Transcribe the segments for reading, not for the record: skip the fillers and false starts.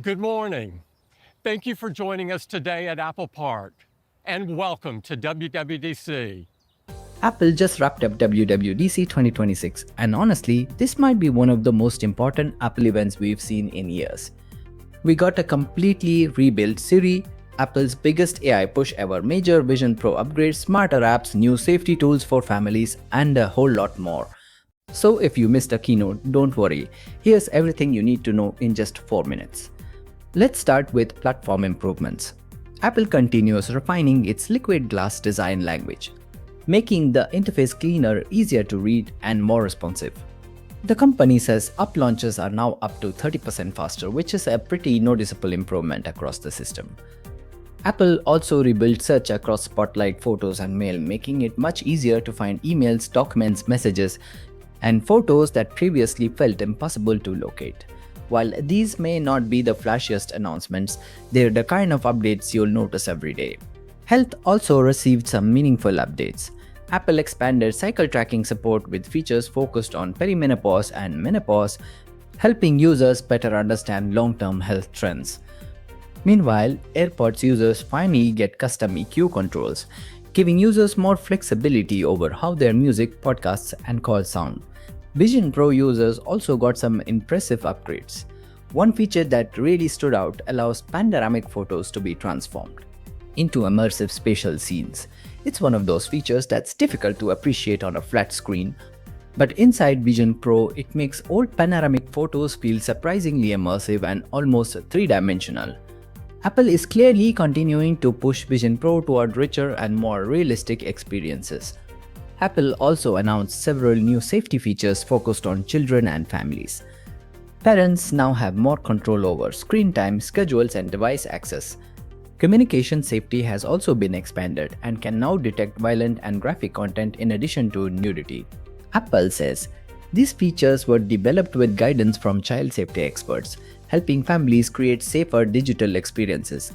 Good morning. Thank you for joining us today at Apple Park, and welcome to WWDC. Apple just wrapped up WWDC 2026, and honestly, this might be one of the most important Apple events we've seen in years. We got a completely rebuilt Siri, Apple's biggest AI push ever, major Vision Pro upgrades, smarter apps, new safety tools for families, and a whole lot more. So if you missed a keynote, don't worry. Here's everything you need to know in just 4 minutes. Let's start with platform improvements. Apple continues refining its liquid glass design language, making the interface cleaner, easier to read, and more responsive. The company says app launches are now up to 30% faster, which is a pretty noticeable improvement across the system. Apple also rebuilt search across Spotlight, Photos, and Mail, making it much easier to find emails, documents, messages, and photos that previously felt impossible to locate. While these may not be the flashiest announcements, they're the kind of updates you'll notice every day. Health also received some meaningful updates. Apple expanded cycle tracking support with features focused on perimenopause and menopause, helping users better understand long-term health trends. Meanwhile, AirPods users finally get custom EQ controls, giving users more flexibility over how their music, podcasts, and calls sound. Vision Pro users also got some impressive upgrades. One feature that really stood out allows panoramic photos to be transformed into immersive spatial scenes. It's one of those features that's difficult to appreciate on a flat screen, but inside Vision Pro, it makes old panoramic photos feel surprisingly immersive and almost three-dimensional. Apple is clearly continuing to push Vision Pro toward richer and more realistic experiences. Apple also announced several new safety features focused on children and families. Parents now have more control over screen time, schedules, and device access. Communication safety has also been expanded and can now detect violent and graphic content in addition to nudity. Apple says these features were developed with guidance from child safety experts, helping families create safer digital experiences.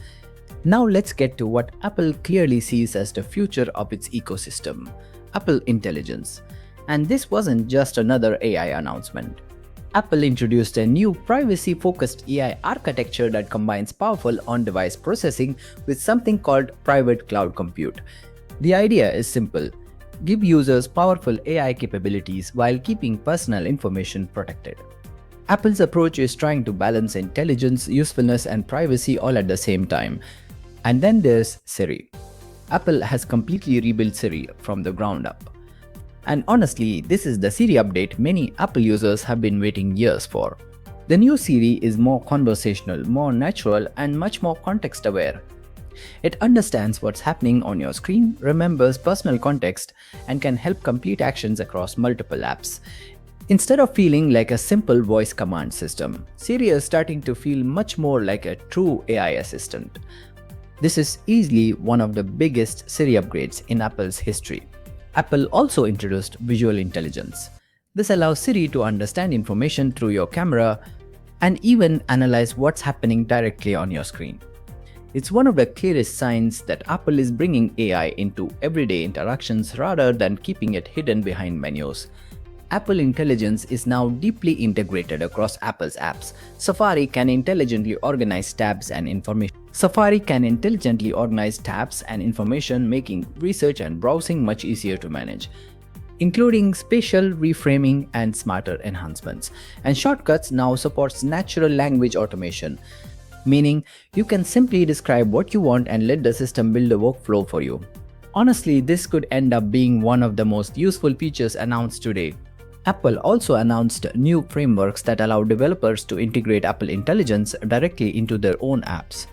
Now let's get to what Apple clearly sees as the future of its ecosystem: Apple Intelligence. And this wasn't just another AI announcement. Apple introduced a new privacy-focused AI architecture that combines powerful on-device processing with something called private cloud compute. The idea is simple: give users powerful AI capabilities while keeping personal information protected. Apple's approach is trying to balance intelligence, usefulness, and privacy all at the same time. And then there's Siri. Apple has completely rebuilt Siri from the ground up. And honestly, this is the Siri update many Apple users have been waiting years for. The new Siri is more conversational, more natural, and much more context-aware. It understands what's happening on your screen, remembers personal context, and can help complete actions across multiple apps. Instead of feeling like a simple voice command system, Siri is starting to feel much more like a true AI assistant. This is easily one of the biggest Siri upgrades in Apple's history. Apple also introduced visual intelligence. This allows Siri to understand information through your camera and even analyze what's happening directly on your screen. It's one of the clearest signs that Apple is bringing AI into everyday interactions rather than keeping it hidden behind menus. Apple Intelligence is now deeply integrated across Apple's apps. Safari can intelligently organize tabs and information. Making research and browsing much easier to manage, including spatial reframing and smarter enhancements. And Shortcuts now supports natural language automation, meaning you can simply describe what you want and let the system build a workflow for you. Honestly, this could end up being one of the most useful features announced today. Apple also announced new frameworks that allow developers to integrate Apple Intelligence directly into their own apps.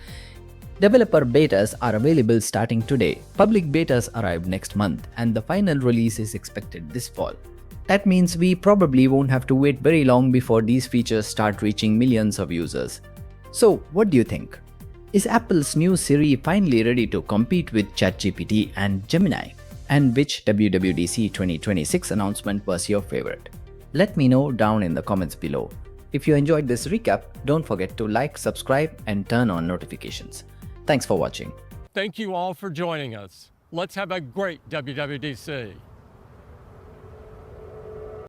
Developer betas are available starting today. Public betas arrive next month, and the final release is expected this fall. That means we probably won't have to wait very long before these features start reaching millions of users. So, what do you think? Is Apple's new Siri finally ready to compete with ChatGPT and Gemini? And which WWDC 2026 announcement was your favorite? Let me know down in the comments below. If you enjoyed this recap, don't forget to like, subscribe, and turn on notifications. Thanks for watching. Thank you all for joining us. Let's have a great WWDC.